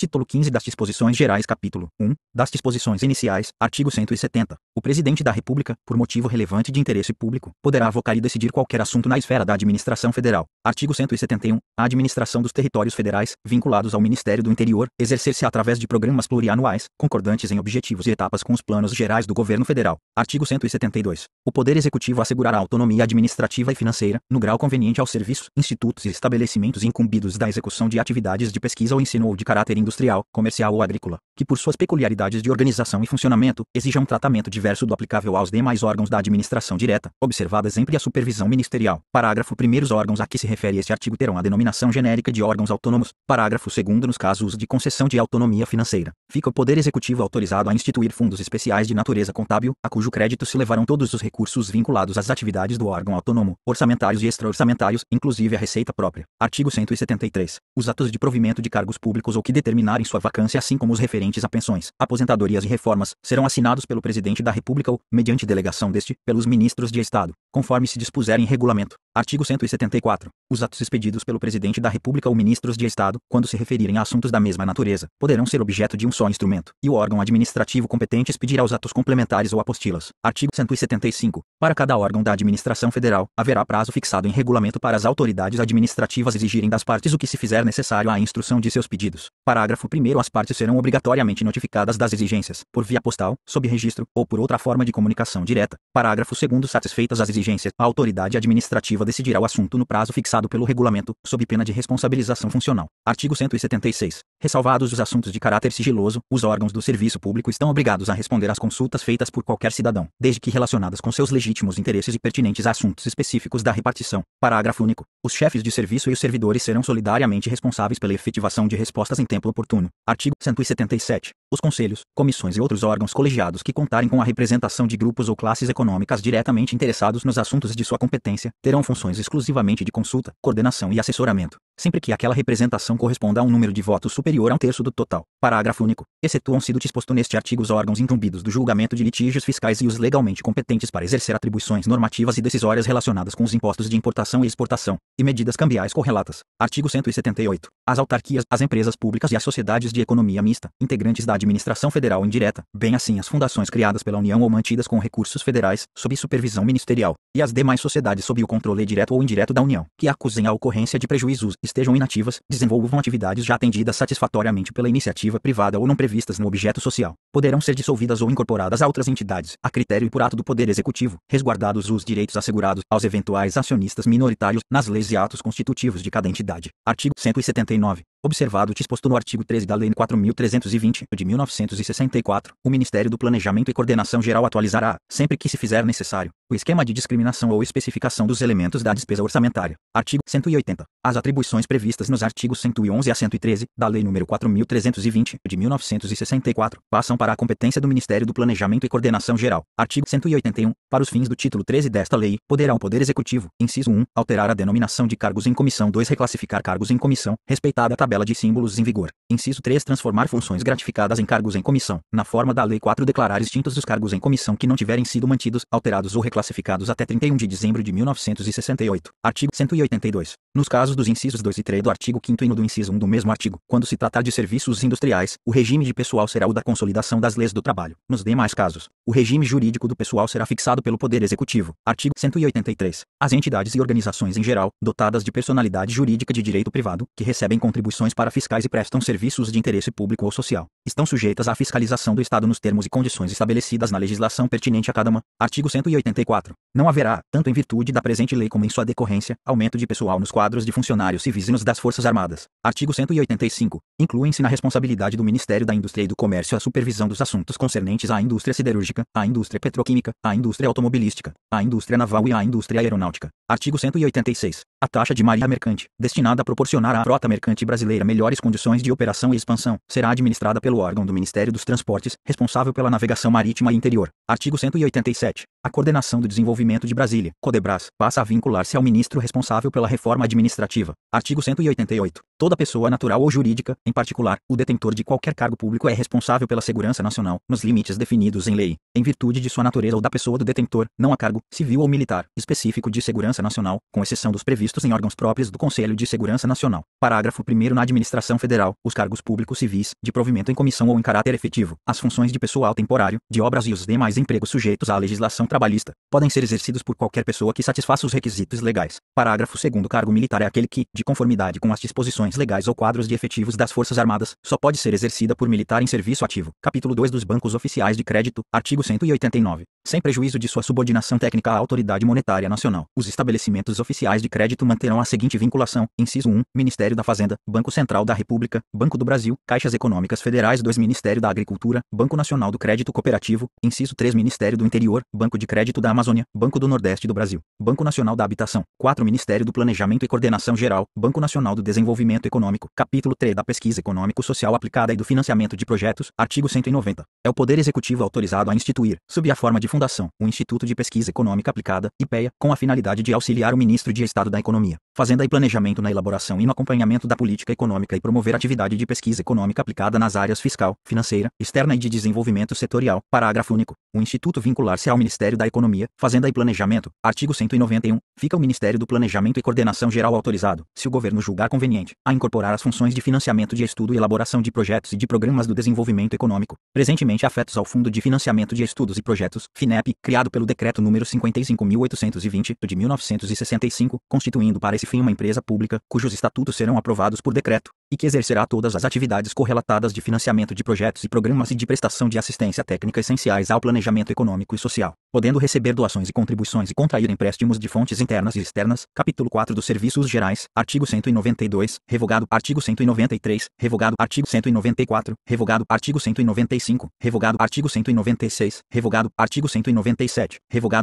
Título 15 das Disposições Gerais. Capítulo 1 das Disposições Iniciais. Artigo 170. O Presidente da República, por motivo relevante de interesse público, poderá avocar e decidir qualquer assunto na esfera da administração federal. Artigo 171. A administração dos territórios federais, vinculados ao Ministério do Interior, exercer-se através de programas plurianuais, concordantes em objetivos e etapas com os planos gerais do governo federal. Artigo 172. O Poder Executivo assegurará autonomia administrativa e financeira, no grau conveniente aos serviços, institutos e estabelecimentos incumbidos da execução de atividades de pesquisa ou ensino ou de caráter industrial, comercial ou agrícola, que por suas peculiaridades de organização e funcionamento, exijam um tratamento diverso do aplicável aos demais órgãos da administração direta, observada sempre a supervisão ministerial. Parágrafo 1º. Os órgãos a que se refere este artigo terão a denominação genérica de órgãos autônomos. Parágrafo 2º. Nos casos de concessão de autonomia financeira, fica o Poder Executivo autorizado a instituir fundos especiais de natureza contábil, a cujo crédito se levarão todos os recursos vinculados às atividades do órgão autônomo, orçamentários e extra-orçamentários, inclusive a receita própria. Artigo 173. Os atos de provimento de cargos públicos ou que determinarem sua vacância, assim como os referentes a pensões, aposentadorias e reformas, serão assinados pelo Presidente da República ou, mediante delegação deste, pelos ministros de Estado, conforme se dispuser em regulamento. Artigo 174. Os atos expedidos pelo Presidente da República ou ministros de Estado, quando se referirem a assuntos da mesma natureza, poderão ser objeto de um só instrumento, e o órgão administrativo competente expedirá os atos complementares ou apostilas. Artigo 175. Para cada órgão da administração federal, haverá prazo fixado em regulamento para as autoridades administrativas exigirem das partes o que se fizer necessário à instrução de seus pedidos. Parágrafo 1º. As partes serão obrigatoriamente notificadas das exigências, por via postal, sob registro, ou por outra forma de comunicação direta. Parágrafo 2º. Satisfeitas as exigências, a autoridade administrativa decidirá o assunto no prazo fixado pelo regulamento, sob pena de responsabilização funcional. Artigo 176. Ressalvados os assuntos de caráter sigiloso, os órgãos do serviço público estão obrigados a responder às consultas feitas por qualquer cidadão, desde que relacionadas com seus legítimos interesses e pertinentes a assuntos específicos da repartição. Parágrafo único. Os chefes de serviço e os servidores serão solidariamente responsáveis pela efetivação de respostas em tempo oportuno. Artigo 177. Os conselhos, comissões e outros órgãos colegiados que contarem com a representação de grupos ou classes econômicas diretamente interessados nos assuntos de sua competência, terão funções exclusivamente de consulta, coordenação e assessoramento, sempre que aquela representação corresponda a um número de votos superior a 1/3 do total. Parágrafo único. Excetuam-se do disposto neste artigo os órgãos incumbidos do julgamento de litígios fiscais e os legalmente competentes para exercer atribuições normativas e decisórias relacionadas com os impostos de importação e exportação, e medidas cambiais correlatas. Artigo 178. As autarquias, as empresas públicas e as sociedades de economia mista, integrantes da administração federal indireta, bem assim as fundações criadas pela União ou mantidas com recursos federais, sob supervisão ministerial, e as demais sociedades sob o controle direto ou indireto da União, que acusem a ocorrência de prejuízos, estejam inativas, desenvolvam atividades já atendidas satisfatoriamente pela iniciativa privada ou não previstas no objeto social, poderão ser dissolvidas ou incorporadas a outras entidades, a critério e por ato do Poder Executivo, resguardados os direitos assegurados aos eventuais acionistas minoritários nas leis e atos constitutivos de cada entidade. Artigo 179. Observado o disposto no artigo 13 da Lei 4.320, de 1964, o Ministério do Planejamento e Coordenação Geral atualizará, sempre que se fizer necessário, o esquema de discriminação ou especificação dos elementos da despesa orçamentária. Artigo 180. As atribuições previstas nos artigos 111 a 113 da Lei nº 4.320, de 1964, passam para a competência do Ministério do Planejamento e Coordenação Geral. Artigo 181. Para os fins do título 13 desta lei, poderá o Poder Executivo, inciso 1, alterar a denominação de cargos em comissão. 2. Reclassificar cargos em comissão, respeitada a tabela de símbolos em vigor. Inciso 3. Transformar funções gratificadas em cargos em comissão, na forma da Lei 4. Declarar extintos os cargos em comissão que não tiverem sido mantidos, alterados ou reclassificados até 31 de dezembro de 1968. Artigo 182. Nos casos dos incisos 2 e 3 do artigo 5º e no do inciso 1 do mesmo artigo, quando se tratar de serviços industriais, o regime de pessoal será o da Consolidação das Leis do Trabalho. Nos demais casos, o regime jurídico do pessoal será fixado pelo Poder Executivo. Artigo 183. As entidades e organizações em geral, dotadas de personalidade jurídica de direito privado, que recebem contribuições para fiscais e prestam serviços de interesse público ou social, estão sujeitas à fiscalização do Estado nos termos e condições estabelecidas na legislação pertinente a cada uma. Artigo 184. Não haverá, tanto em virtude da presente lei como em sua decorrência, aumento de pessoal nos quadros de funcionários civis e nos das Forças Armadas. Artigo 185. Incluem-se na responsabilidade do Ministério da Indústria e do Comércio a supervisão dos assuntos concernentes à indústria siderúrgica, à indústria petroquímica, à indústria automobilística, à indústria naval e à indústria aeronáutica. Artigo 186. A taxa de marinha mercante, destinada a proporcionar à frota mercante brasileira melhores condições de operação e expansão, será administrada pelo órgão do Ministério dos Transportes, responsável pela navegação marítima e interior. Artigo 187. A coordenação do desenvolvimento de Brasília, Codebras, passa a vincular-se ao ministro responsável pela reforma administrativa. Artigo 188. Toda pessoa natural ou jurídica, em particular, o detentor de qualquer cargo público é responsável pela segurança nacional, nos limites definidos em lei, em virtude de sua natureza ou da pessoa do detentor, não há cargo, civil ou militar, específico de segurança nacional, com exceção dos previstos em órgãos próprios do Conselho de Segurança Nacional. Parágrafo 1º. Na administração federal, os cargos públicos civis, de provimento em comissão ou em caráter efetivo, as funções de pessoal temporário, de obras e os demais empregos sujeitos à legislação trabalhista, podem ser exercidos por qualquer pessoa que satisfaça os requisitos legais. Parágrafo 2º. Cargo militar é aquele que, de conformidade com as disposições legais ou quadros de efetivos das Forças Armadas, só pode ser exercida por militar em serviço ativo. Capítulo 2 dos bancos oficiais de crédito, artigo 189. Sem prejuízo de sua subordinação técnica à autoridade monetária nacional, os estabelecimentos oficiais de crédito manterão a seguinte vinculação: inciso 1, Ministério da Fazenda, Banco Central da República, Banco do Brasil, Caixas Econômicas Federais. 2, Ministério da Agricultura, Banco Nacional do Crédito Cooperativo. Inciso 3, Ministério do Interior, Banco de Crédito da Amazônia, Banco do Nordeste do Brasil, Banco Nacional da Habitação. 4, Ministério do Planejamento e Coordenação Geral, Banco Nacional do Desenvolvimento Econômico. Capítulo 3 da Pesquisa Econômico-Social Aplicada e do Financiamento de Projetos, artigo 190. É o Poder Executivo autorizado a instituir, sob a forma de fundação, o Instituto de Pesquisa Econômica Aplicada, IPEA, com a finalidade de auxiliar o Ministro de Estado da Economia, Fazenda e Planejamento na elaboração e no acompanhamento da política econômica e promover atividade de pesquisa econômica aplicada nas áreas fiscal, financeira, externa e de desenvolvimento setorial. Parágrafo único. O Instituto vincular-se ao Ministério da Economia, Fazenda e Planejamento. Artigo 191. Fica o Ministério do Planejamento e Coordenação Geral autorizado, se o governo julgar conveniente, a incorporar as funções de financiamento de estudo e elaboração de projetos e de programas do desenvolvimento econômico, presentemente afetos ao Fundo de Financiamento de Estudos e Projetos, FINEP, criado pelo Decreto número 55.820, de 1965, constituindo para esse fim uma empresa pública, cujos estatutos serão aprovados por decreto, e que exercerá todas as atividades correlatadas de financiamento de projetos e programas e de prestação de assistência técnica essenciais ao planejamento econômico e social, podendo receber doações e contribuições e contrair empréstimos de fontes internas e externas. Capítulo 4 dos Serviços Gerais, artigo 192, revogado, artigo 193, revogado, artigo 194, revogado, artigo 195, revogado, artigo 196, revogado, artigo 197, revogado,